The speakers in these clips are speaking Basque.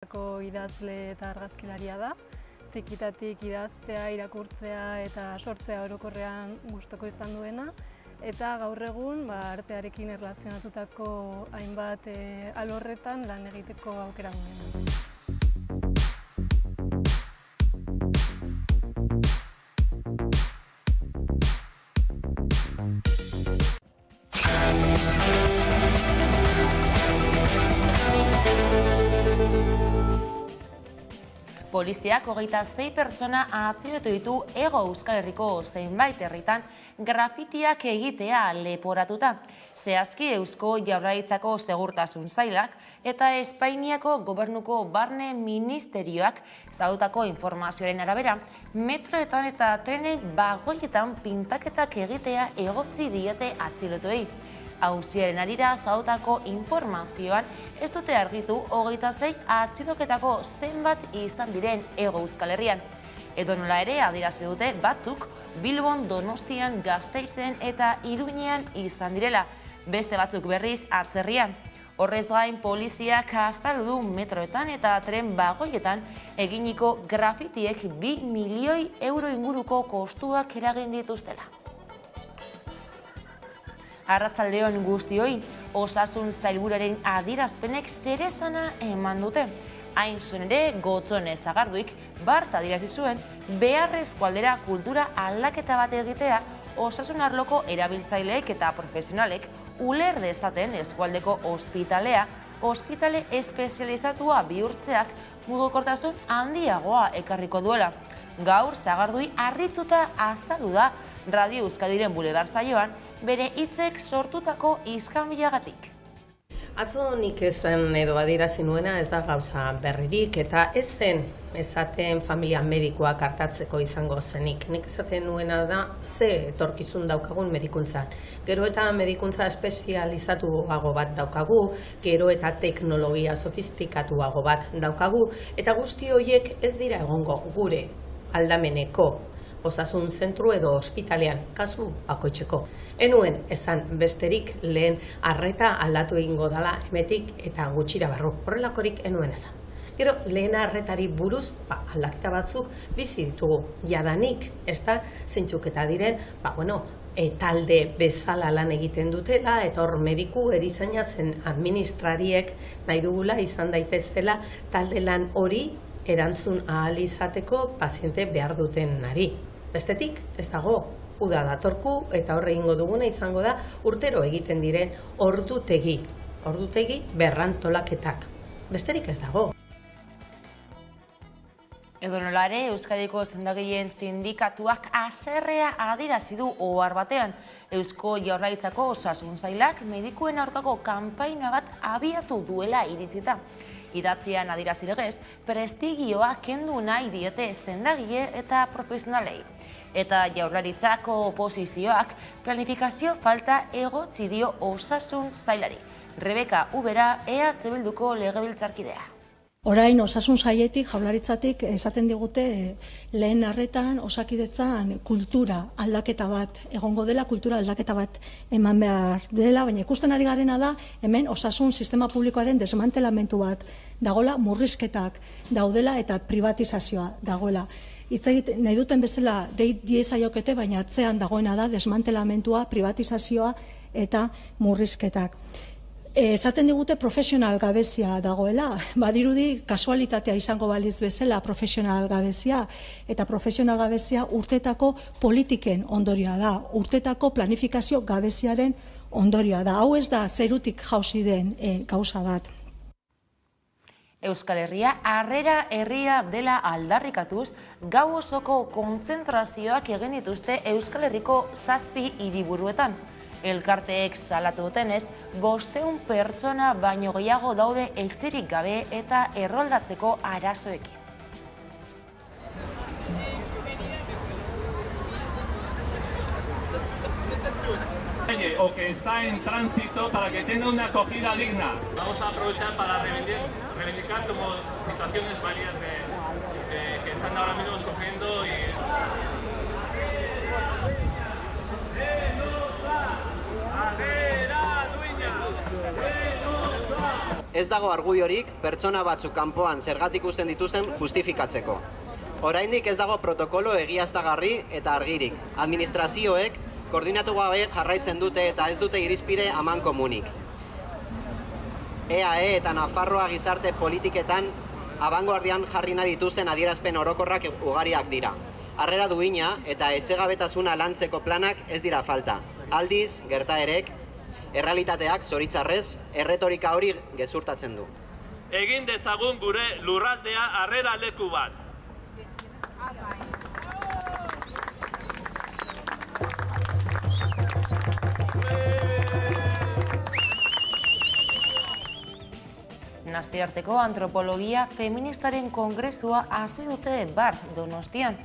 Idazle eta argazkilaria da. Txikitatik idaztea, irakurtzea eta sortzea orokorrean gustuko izan duena. Eta gaur egun artearekin erlazionatutako hainbat alorretan lan egiteko aukera duena. Poliziak 26 pertsona atxilotu ditu Hego Euskal Herriko zenbait herritan grafitiak egitea leporatuta. Zehazki Eusko Jaurlaritzako Segurtasun Sailak eta Espainiako Gobernuko Barne Ministerioak zaudutako informazioaren arabera, metroetan eta trenen bagoietan pintaketak egitea egotzi diete atxilotuei. Auziaren harira zaudutako informazioan ez dute argitu 26 atxiloketako zenbat izan diren Hego Euskal Herrian. Edonola ere adierazi dute batzuk Bilbon, Donostian, Gasteizen eta Iruñean izan direla, beste batzuk berriz atzerrian. Horrez gain, poliziak azaldu du metroetan eta tren bagoietan eginiko grafitiek 2 milioi euro inguruko kostuak eragin dituztela. Arratsaldeon guztioi, Osasun Sailburuaren adierazpenek zeresana eman dute. Hain zuen ere, Gotzone Sagarduik bart adierazi zuen beharrezko aldera kultura aldaketa bat egitea osasun arloko erabiltzaileek eta profesionalek uler dezaten eskualdeko ospitalea, ospitale espezializatua bihurtzeak mugikortasun handiagoa ekarriko duela. Gaur Sagardui harrituta azaldu da Radio Euskadiren Buledar saioan bere hitzek sortutako iskanbilagatik. Atzo nik esan edo adierazi nuena ez da gauza berririk eta ez zen esaten familia medikoak hartatzeko izango zenik. Nik esaten nuena da ze etorkizun daukagun medikuntzan. Gero eta medikuntza espezializatuago bat daukagu, gero eta teknologia sofistikatuago bat daukagu, eta guzti horiek ez dira egongo gure aldameneko osasun zentru edo ospitalean, kasu bakoitzeko. Enuen esan besterik lehen arreta aldatu egingo dela emetik eta gutxira barru. Horrelakorik enuen esan. Gero lehen arretari buruz aldaketa batzuk bizi ditugu. Jadanik, ez da, zeintzuk eta diren, talde bezala lan egiten dutela, eta hor mediku erizaina zen administrariek nahi dugula izan daitezela talde lan hori erantzun ahal izateko paziente behar duten nari. Bestetik, ez dago, uda datorku eta horre ingo duguna izango da urtero egiten diren ordutegi berrantolaketak. Besterik ez dago. Edonola ere, Euskadiko sendagileen sindikatuak haserrea adierazi du ohar batean. Eusko Jaurlaritzako Osasun Sailak medikuen aurkako kanpaina bat abiatu duela iritzita. Idatzian adierazi legez, prestigioa kendu nahi diete sendagile eta profesionalei. Eta Jaurlaritzako oposizioak planifikazio falta egotzi dio Osasun Sailari. Rebeka Ubera, EH Bilduko legebiltzarkidea. Orain Osasun Sailetik, Jaurlaritzatik esaten digute lehen arretan Osakidetzan kultura aldaketa bat egongo dela, kultura aldaketa bat eman behar dela, baina ikusten ari garena da hemen osasun sistema publikoaren desmantelamentu bat dagoela, murrizketak daudela eta privatizazioa dagoela. Hitz egiten nahi duten bezala diezaiokete, baina atzean dagoena da desmantelamentua, privatizazioa eta murrizketak. Esaten digute profesional gabezia dagoela, badirudi kasualitatea izango baliz bezala profesional gabezia, eta profesional gabezia urtetako politiken ondorioa da, urtetako planifikazio gabeziaren ondorioa da. Hau ez da zerutik jauzi den gauza bat. Euskal Herria harrera herria dela aldarrikatuz, gau osoko kontzentrazioak egin dituzte Euskal Herriko 7 hiriburuetan. Elkarteek salatu dutenez, 500 pertsona baino gehiago daude etxerik gabe eta erroldatzeko arazoekin. O que está en tránsito para que tenga una acogida digna. Vamos a aprovechar para reivindicar como situaciones varias que están ahora mismo sufriendo y... ¡Adera, dueña! ez dago argudiorik pertsona batzuk kanpoan zergatik uzten dituzten justifikatzeko. Oraindik ez dago protokolo egiaztagarri eta argirik. Administrazioek koordinatu gabe jarraitzen dute eta ez dute irizpide amankomunik. EAE eta Nafarroa gizarte politiketan abangoardian jarri nahi dituzten adierazpen orokorrak ugariak dira. Harrera duina eta etxegabetasuna lantzeko planak ez dira falta. Aldiz, gertaerek, errealitateak zoritzarrez, erretorika hori gezurtatzen du. Egin dezagun gure lurraldea harrera leku bat. Nazioarteko antropologia feministaren kongresua hasi dute Barth Donostian.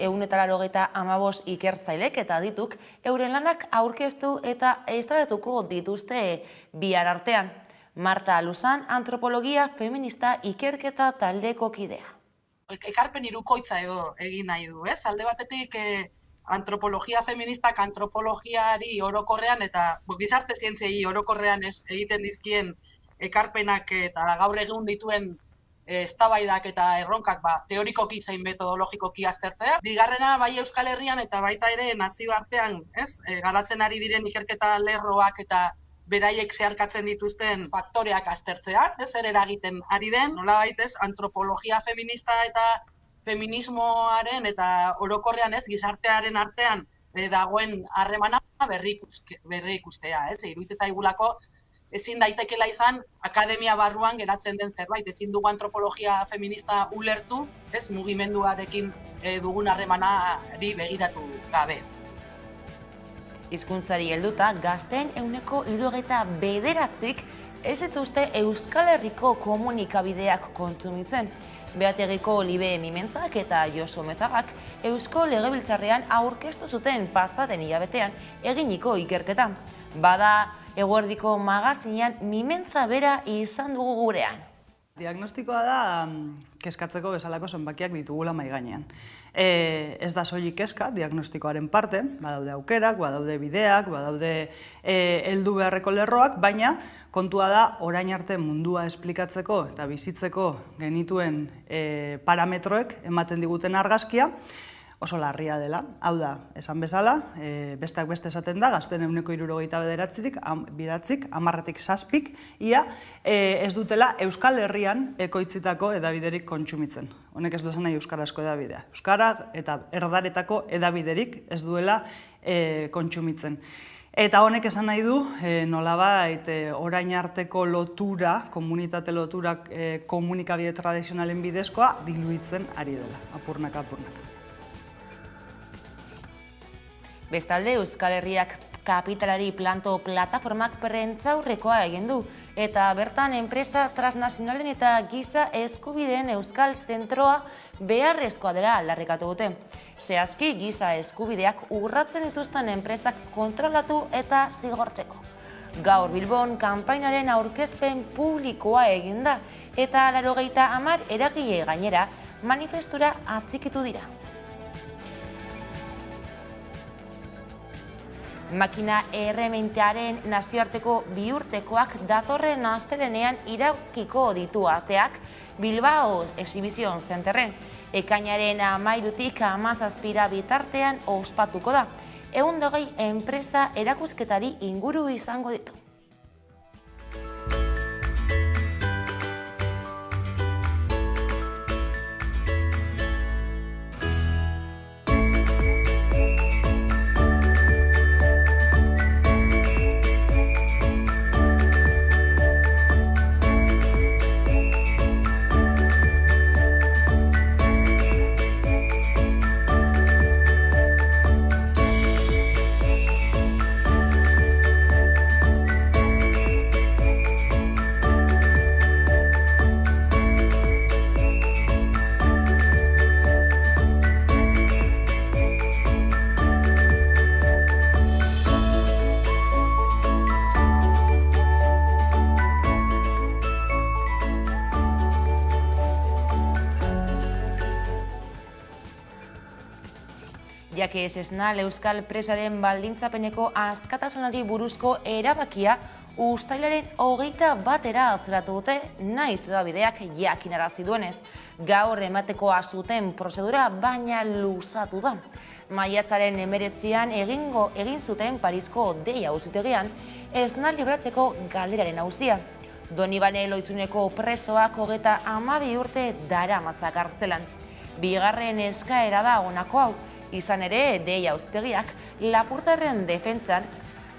185 ikertzailek eta adituk euren lanak aurkeztu eta eztabaidatuko dituzte bihar artean. Marta Luzan, antropologia feminista ikerketa taldeko kidea. Ekarpen hirukoitza edo egin nahi du, ez? Alde batetik antropologia feministak antropologiari orokorrean eta gizarte zientziei orokorrean egiten dizkien ekarpenak eta gaur egun dituen eztabaidak eta erronkak teorikoki zein metodologikoki aztertzea. Bigarrena bai Euskal Herrian eta baita ere nazioartean, garatzen ari diren ikerketa lerroak eta beraiek zeharkatzen dituzten faktoreak aztertzea, zer eragiten ari den, nolabait antropologia feminista eta feminismoaren eta orokorrean gizartearen artean dagoen harremana berrikustea, iruditzen zaigulako ezin daitekela izan akademia barruan geratzen den zerbait, ezin dugu antropologia feminista ulertu, mugimenduarekin dugun harremanari begiratu gabe. Hizkuntzari helduta, gazteen 79%, ez dituzte Euskal Herriko komunikabideak kontsumitzen. Beategiko Libe Mimentzak eta Josu Mezagak Eusko Legebiltzarrean aurkeztu zuten pasaden hilabetean eginiko ikerketa. Bada, Eguerdiko magazinean Mimentza bera izan dugu gurean. Diagnostikoa da kezkatzeko bezalako zenbakiak ditugula mahai gainean. Ez da soilik kezka, diagnostikoaren parte, badaude aukerak, badaude bideak, badaude heldu beharreko lerroak, baina kontua da orain arte mundua esplikatzeko eta bizitzeko genituen parametroek ematen diguten argazkia, oso larria dela. Hau da, esan bezala, besteak beste esaten da, gazten 79%-tik, 10-tik, ia ez dutela Euskal Herrian ekoitzitako edabiderik kontsumitzen. Honek ez du esan nahi euskarazko edabidea. Euskara eta erdaretako edabiderik ez duela kontsumitzen. Eta honek esan nahi du, nolabait orain arteko lotura, komunitate lotura komunikabide tradizionalen bidezkoa diluitzen ari dela, apurnaka. Bestalde, Euskal Herriak kapitalari planto plataformak prentzaurrekoa egin du, eta bertan enpresa transnazionalen eta giza eskubideen Euskal Zentroa beharrezkoa dela aldarrikatu dute. Zehazki, giza eskubideak urratzen dituzten enpresak kontrolatu eta zigortzeko. Gaur Bilbon kanpainaren aurkezpen publikoa egin da, eta 80 eragile gainera manifestura atxikitu dira. Makina errementearen nazioarteko biurtekoak datorren astelenean irekiko ditu ateak Bilbao Exhibition Centerren. Ekainaren 13-tik 17 bitartean ospatuko da. 120 enpresa erakusketari inguru izango ditu. Jake Esnal Euskal presaren baldintzapeneko askatasunari buruzko erabakia Uztailaren 21 atzeratu dute, naiz hedabideak jakinarazi duenez. Gaur ematekoa zuten prozedura baina luzatu da. Maiatzaren 19an egin zuten Parisko Dei auzitegian esna libratzeko galderaren auzia. Donibane Loitzuneko presoak 32 urte daramatza kartzelan. Bigarren eskaera da honako hau, izan ere Dei auzitegiak Lapurtarren defentsan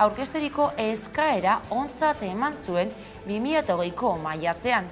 aurkezteriko eskaera ontzat eman zuen 2020ko maiatzean,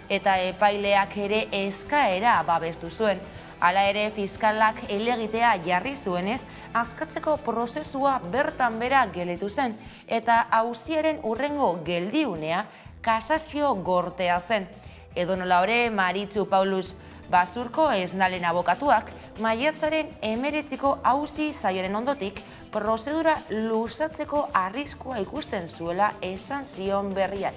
eta epaileak ere eskaera babestu zuen. Hala ere, fiskalak helegitea jarri zuenez, askatzeko prozesua bertan bera gelditu zen, eta auziaren hurrengo geldiunea kasazio gortea zen. Edonola ere, Maritxu Paulus Basurko esnalen abokatuak, maiatzaren 19ko auzi saioaren ondotik, prozedura luzatzeko arriskua ikusten zuela esan zion berriari.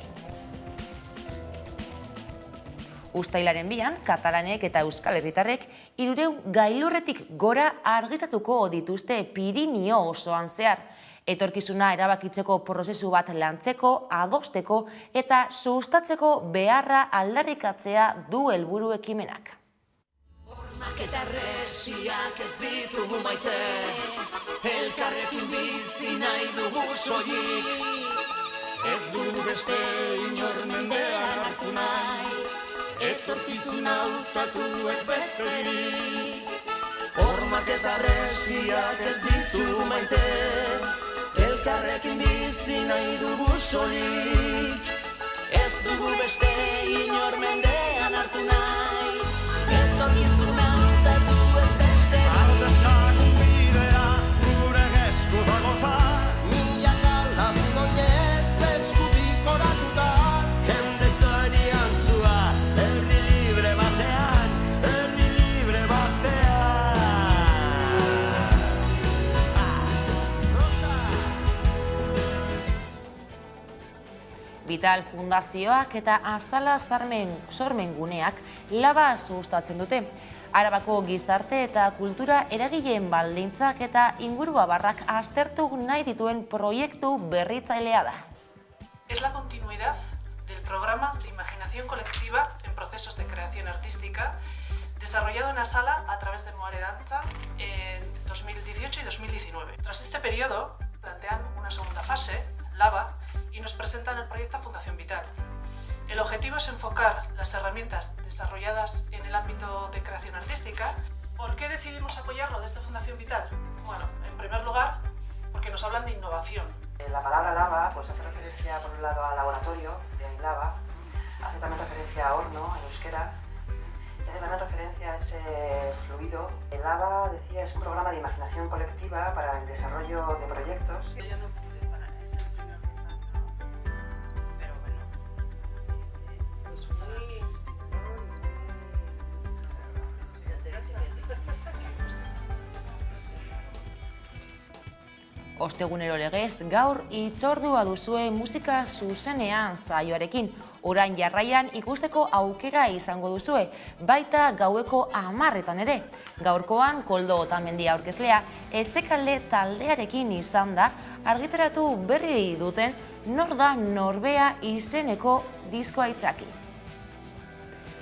Uztailaren 2an, katalanek eta euskal herritarrek 300 gailurretik gora argiztatuko dituzte Pirinio osoan zehar. Etorkizuna erabakitzeko prozesu bat lantzeko, adosteko eta sustatzeko beharra aldarrikatzea du helburu ekimenak. Hormak eta resiak ez ditugu maite, elkarrekin bizi nahi dugu soilik. Ez dugu beste inor mendean hartu nahi, etorkizuna hautatu ez besterik. Hormak eta resiak ez ditugu maite, elkarrekin bizi nahi dugu soilik. Ez dugu beste inor mendean hartu nahi, etorkizuna hautatu ez besterik. Ardesan bidea gure esku dagota, milaka lagungoiez eskutik oratuta. Jende zorian zua, herri libre batean, herri libre batean. Vital Fundazioak eta Azala sormen guneak laba sustatzen dute. Arabako gizarte eta kultura eragileen baldintzak eta inguruabarrak aztertu nahi dituen proiektu berritzailea da. Es la continuidad del programa de imaginación colectiva en procesos de creación artística desarrollado en Azala a través de Moare Danza en 2018 y 2019. Tras este periodo plantean una segunda fase, Lava, y nos presentan el proyecto Fundación Vital. El objetivo es enfocar las herramientas desarrolladas en el ámbito de creación artística. ¿Por qué decidimos apoyarlo desde Fundación Vital? Bueno, en primer lugar, porque nos hablan de innovación. La palabra lava pues, hace referencia por un lado al laboratorio, de ahí lava, hace también referencia a horno en euskera, y hace también referencia a ese fluido. El lava, decía, es un programa de imaginación colectiva para el desarrollo de proyectos. Ostegunero legez, gaur itzordua duzue musika zuzenean saioarekin. Orain jarraian ikusteko aukera izango duzue, baita gaueko 10etan ere. Gaurkoan Koldo Otamendi aurkezlea Etxekalde taldearekin izan da argitaratu berri duten Nor da Norbea izeneko diskoa itzaki.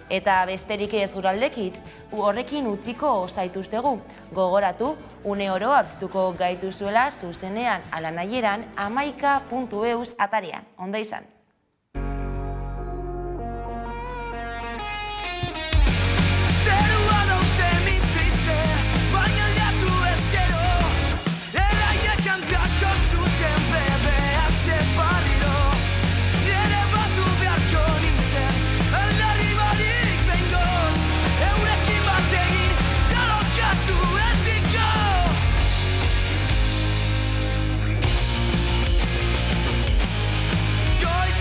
Eta besterik ez duraldekit, horrekin utziko zaituztegu. Gogoratu, une oro aurkituko gaituzuela zuzenean ala nahieran 11.eus atarian. Onda izan. Goiz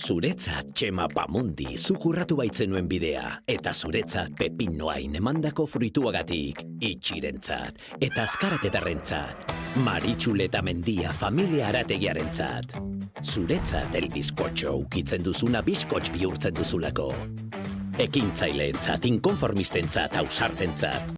Zuretzat Txema Pamundi zukurratu baitzenuen bidea, eta zuretzat Pepinoain emandako fruituagatik, itxirentzat, eta azkaratetarrentzat, Maritxul eta Mendia familia arategiarentzat. Zuretzat el bizkotxo ukitzen duzuna bizkotx bihurtzen duzulako. Ekintzaileentzat, inkonformistentzat, ausartentzat.